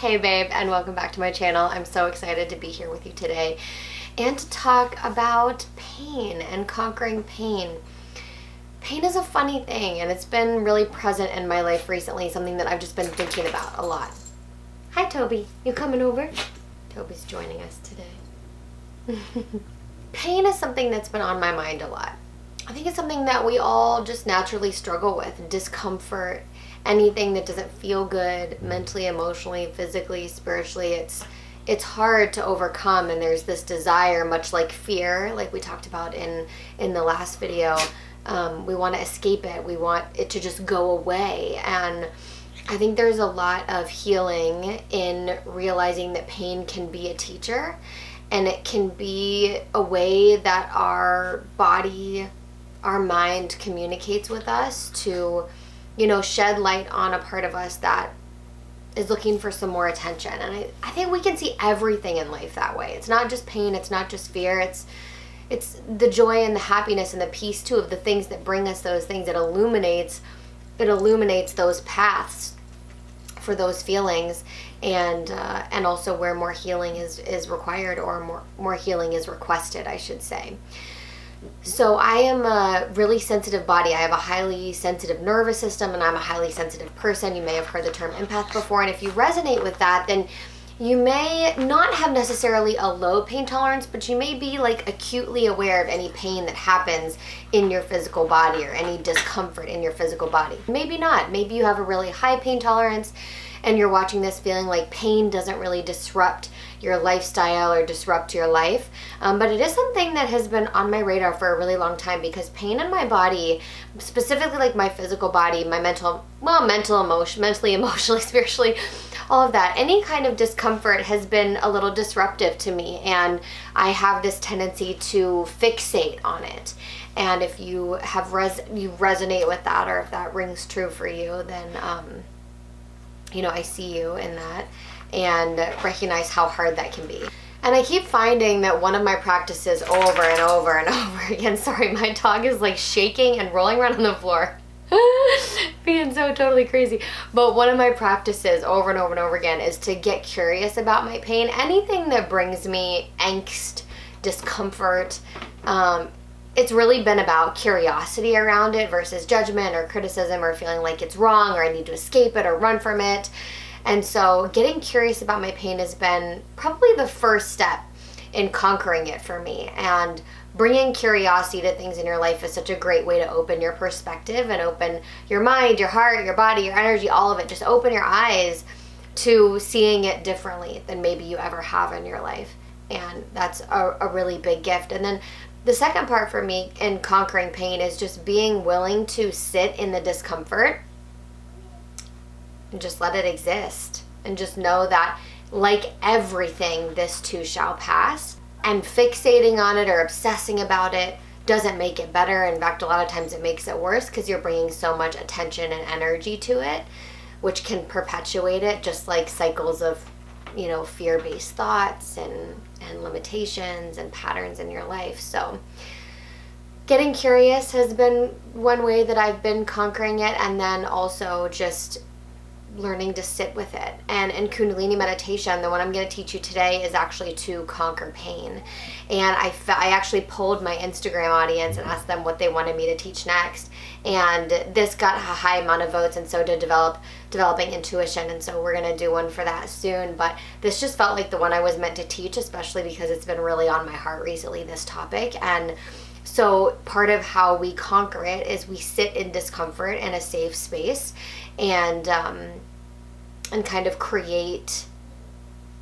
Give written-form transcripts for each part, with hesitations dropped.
Hey babe, and welcome back to my channel. I'm so excited to be here with you today and to talk about pain and conquering pain. Pain is a funny thing, and it's been really present in my life recently, something that I've just been thinking about a lot. Hi Toby, you coming over? Toby's joining us today. Pain is something that's been on my mind a lot. I think it's something that we all just naturally struggle with. Discomfort, anything that doesn't feel good mentally, emotionally, physically, spiritually, it's hard to overcome, and there's this desire, much like fear, like we talked about in the last video. We want to escape it. We want it to just go away. And I think there's a lot of healing in realizing that pain can be a teacher, and it can be a way that our body, our mind communicates with us to, shed light on a part of us that is looking for some more attention. And I think we can see everything in life that way. It's not just pain, it's not just fear, it's the joy and the happiness and the peace too of the things that bring us those things. It illuminates those paths for those feelings, and also where more healing is required, or more healing is requested, I should say. So I am a really sensitive body. I have a highly sensitive nervous system, and I'm a highly sensitive person. You may have heard the term empath before, and if you resonate with that, then you may not have necessarily a low pain tolerance, but you may be like acutely aware of any pain that happens in your physical body or any discomfort in your physical body. Maybe not. Maybe you have a really high pain tolerance and you're watching this feeling like pain doesn't really disrupt your lifestyle or disrupt your life. But it is something that has been on my radar for a really long time, because pain in my body, specifically like my physical body, my mentally, emotionally, spiritually, all of that, any kind of discomfort has been a little disruptive to me, and I have this tendency to fixate on it. And if you have you resonate with that, or if that rings true for you, then I see you in that and recognize how hard that can be. And I keep finding that one of my practices over and over and over again, sorry, my dog is like shaking and rolling around on the floor being so totally crazy, but one of my practices over and over and over again is to get curious about my pain. Anything that brings me angst, discomfort, it's really been about curiosity around it versus judgment or criticism or feeling like it's wrong or I need to escape it or run from it. And so getting curious about my pain has been probably the first step in conquering it for me. And bringing curiosity to things in your life is such a great way to open your perspective and open your mind, your heart, your body, your energy, all of it. Just open your eyes to seeing it differently than maybe you ever have in your life. And that's a really big gift. And then the second part for me in conquering pain is just being willing to sit in the discomfort and just let it exist, and just know that, like everything, this too shall pass. And fixating on it or obsessing about it doesn't make it better. In fact, a lot of times it makes it worse, because you're bringing so much attention and energy to it, which can perpetuate it, just like cycles of fear-based thoughts and limitations and patterns in your life. So getting curious has been one way that I've been conquering it, and then also just learning to sit with it. And in Kundalini meditation, the one I'm going to teach you today, is actually to conquer pain. And I actually polled my Instagram audience and asked them what they wanted me to teach next, and this got a high amount of votes, and so did developing intuition, and so we're going to do one for that soon. But this just felt like the one I was meant to teach, especially because it's been really on my heart recently, this topic. And so part of how we conquer it is we sit in discomfort in a safe space, and kind of create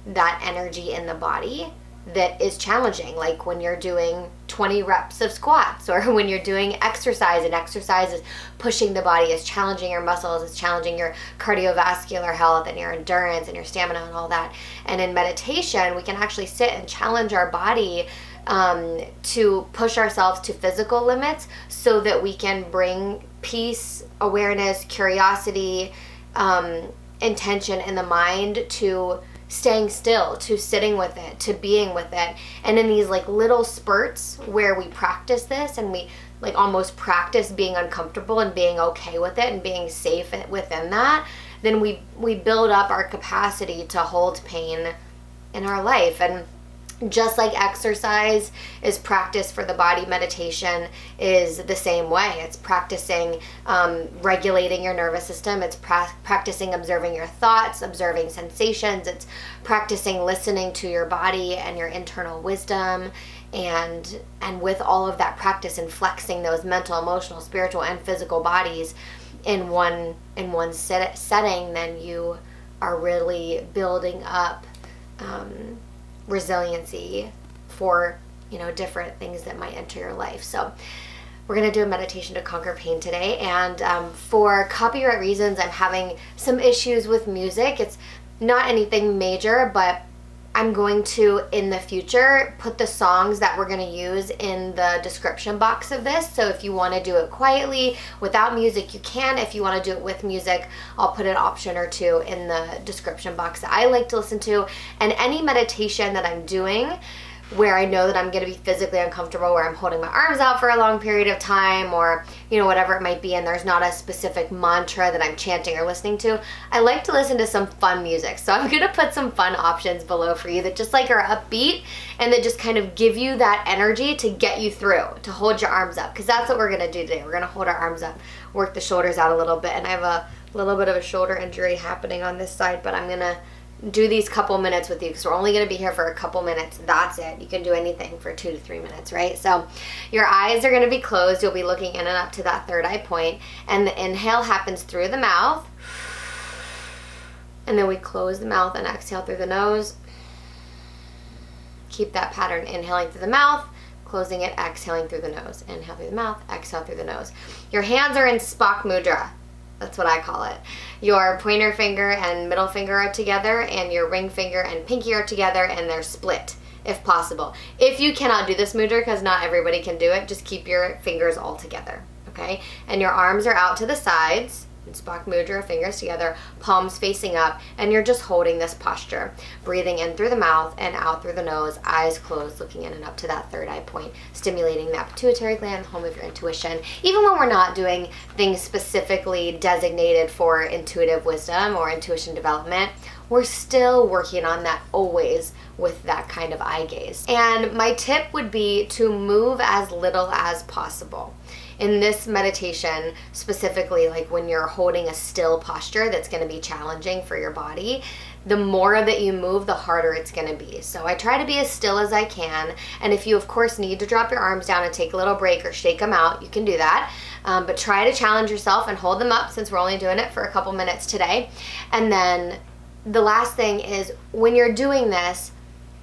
that energy in the body that is challenging, like when you're doing 20 reps of squats, or when you're doing exercise, and exercise is pushing the body, is challenging your muscles, is challenging your cardiovascular health and your endurance and your stamina and all that. And in meditation, we can actually sit and challenge our body to push ourselves to physical limits, so that we can bring peace, awareness, curiosity, intention in the mind to staying still, to sitting with it, to being with it. And in these like little spurts where we practice this, and we like almost practice being uncomfortable and being okay with it and being safe within that, then we build up our capacity to hold pain in our life. And just like exercise is practice for the body, meditation is the same way. It's practicing regulating your nervous system. It's practicing observing your thoughts, observing sensations. It's practicing listening to your body and your internal wisdom. And with all of that practice and flexing those mental, emotional, spiritual, and physical bodies in one setting, then you are really building up resiliency for, you know, different things that might enter your life. So we're going to do a meditation to conquer pain today. And for copyright reasons, I'm having some issues with music. It's not anything major, but I'm going to, in the future, put the songs that we're going to use in the description box of this. So if you want to do it quietly without music, you can. If you want to do it with music, I'll put an option or two in the description box that I like to listen to. And any meditation that I'm doing where I know that I'm going to be physically uncomfortable, where I'm holding my arms out for a long period of time, or, you know, whatever it might be, and there's not a specific mantra that I'm chanting or listening to, I like to listen to some fun music. So I'm going to put some fun options below for you that just like are upbeat and that just kind of give you that energy to get you through, to hold your arms up, because that's what we're going to do today. We're going to hold our arms up, work the shoulders out a little bit, and I have a little bit of a shoulder injury happening on this side, but I'm going to do these couple minutes with you because we're only going to be here for a couple minutes. That's it. You can do anything for 2 to 3 minutes, right? So your eyes are going to be closed. You'll be looking in and up to that third eye point, and the inhale happens through the mouth, and then we close the mouth and exhale through the nose. Keep that pattern, inhaling through the mouth, closing it, exhaling through the nose. Inhale through the mouth, exhale through the nose. Your hands are in Spock Mudra. That's what I call it. Your pointer finger and middle finger are together, and your ring finger and pinky are together, and they're split, if possible. If you cannot do this mudra, because not everybody can do it, just keep your fingers all together, okay? And your arms are out to the sides, in Spock Mudra, fingers together, palms facing up, and you're just holding this posture. Breathing in through the mouth and out through the nose, eyes closed, looking in and up to that third eye point, stimulating that pituitary gland, home of your intuition. Even when we're not doing things specifically designated for intuitive wisdom or intuition development, we're still working on that always with that kind of eye gaze. And my tip would be to move as little as possible. In this meditation, specifically, like when you're holding a still posture that's going to be challenging for your body, the more that you move, the harder it's going to be. So I try to be as still as I can. And if you, of course, need to drop your arms down and take a little break or shake them out, you can do that. But try to challenge yourself and hold them up, since we're only doing it for a couple minutes today. And then the last thing is, when you're doing this,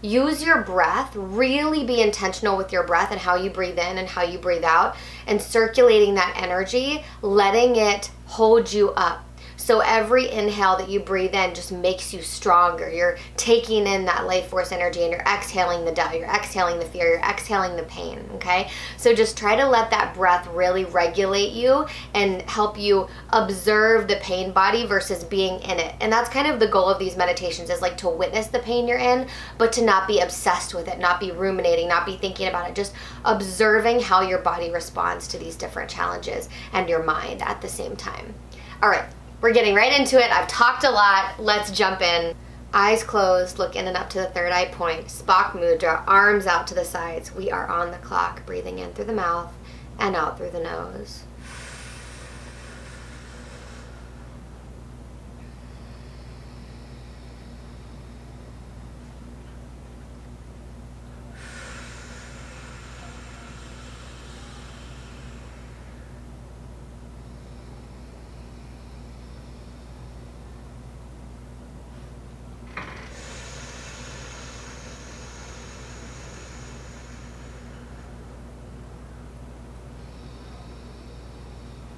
use your breath. Really be intentional with your breath and how you breathe in and how you breathe out, and circulating that energy, letting it hold you up. So every inhale that you breathe in just makes you stronger. You're taking in that life force energy, and you're exhaling the doubt, you're exhaling the fear, you're exhaling the pain, okay? So just try to let that breath really regulate you and help you observe the pain body versus being in it. And that's kind of the goal of these meditations, is like to witness the pain you're in, but to not be obsessed with it, not be ruminating, not be thinking about it, just observing how your body responds to these different challenges and your mind at the same time. All right. We're getting right into it. I've talked a lot. Let's jump in. Eyes closed, look in and up to the third eye point. Spock Mudra, arms out to the sides. We are on the clock. Breathing in through the mouth and out through the nose.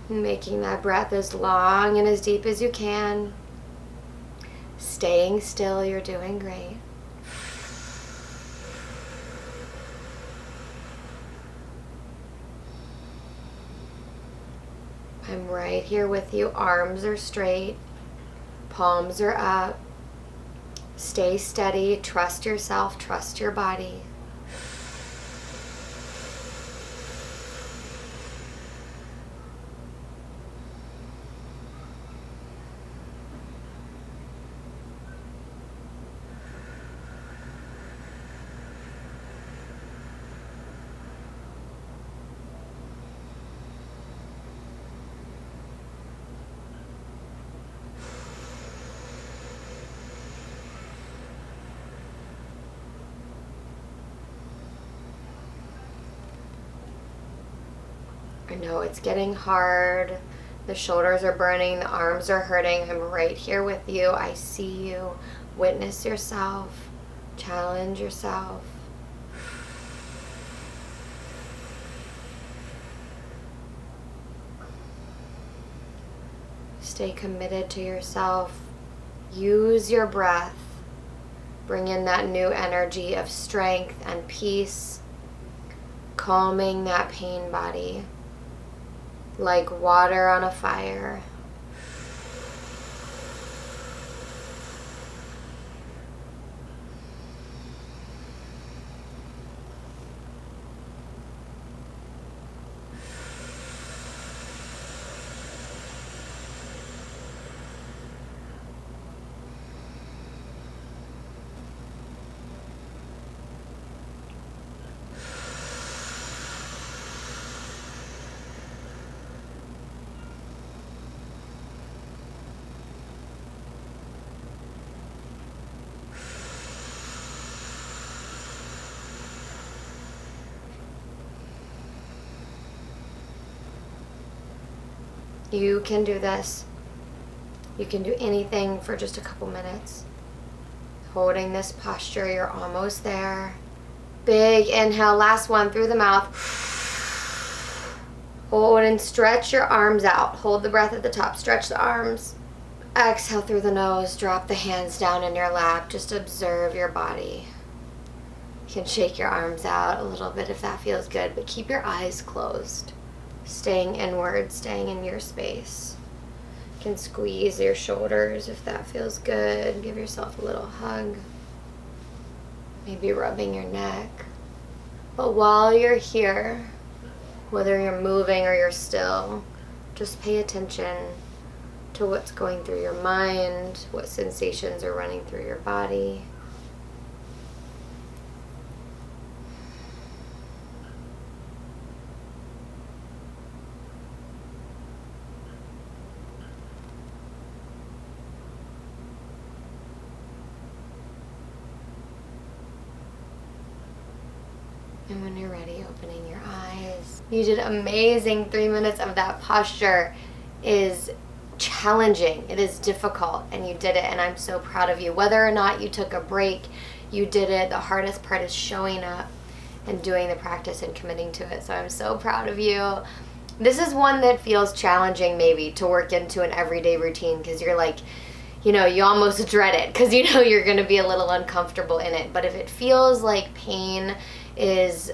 Making that breath as long and as deep as you can. Staying still, you're doing great. I'm right here with you. Arms are straight, palms are up. Stay steady, trust yourself, trust your body. I know it's getting hard. The shoulders are burning, the arms are hurting. I'm right here with you. I see you. Witness yourself. Challenge yourself. Stay committed to yourself. Use your breath. Bring in that new energy of strength and peace, calming that pain body like water on a fire. You can do this. You can do anything for just a couple minutes. Holding this posture, you're almost there. Big inhale, last one through the mouth. Hold and stretch your arms out. Hold the breath at the top, stretch the arms. Exhale through the nose, drop the hands down in your lap. Just observe your body. You can shake your arms out a little bit if that feels good, but keep your eyes closed. Staying inward, staying in your space. You can squeeze your shoulders if that feels good. Give yourself a little hug. Maybe rubbing your neck. But while you're here, whether you're moving or you're still, just pay attention to what's going through your mind, what sensations are running through your body. And when you're ready, opening your eyes. You did amazing. 3 minutes of that posture is challenging. It is difficult, and you did it, and I'm so proud of you. Whether or not you took a break, you did it. The hardest part is showing up and doing the practice and committing to it. So I'm so proud of you. This is one that feels challenging maybe to work into an everyday routine, because you're like, you almost dread it because you're going to be a little uncomfortable in it. But if it feels like pain is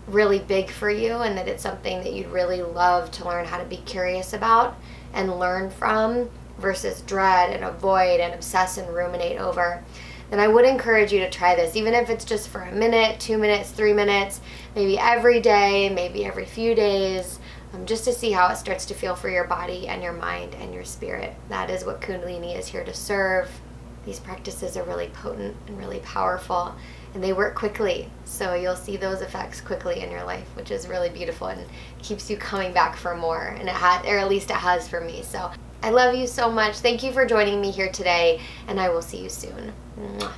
really big for you and that it's something that you'd really love to learn how to be curious about and learn from versus dread and avoid and obsess and ruminate over, then I would encourage you to try this, even if it's just for a minute, 2 minutes, 3 minutes, maybe every day, maybe every few days, just to see how it starts to feel for your body and your mind and your spirit. That is what Kundalini is here to serve. These practices are really potent and really powerful, and they work quickly. So you'll see those effects quickly in your life, which is really beautiful and keeps you coming back for more. And or at least it has for me. So I love you so much. Thank you for joining me here today, and I will see you soon. Mwah.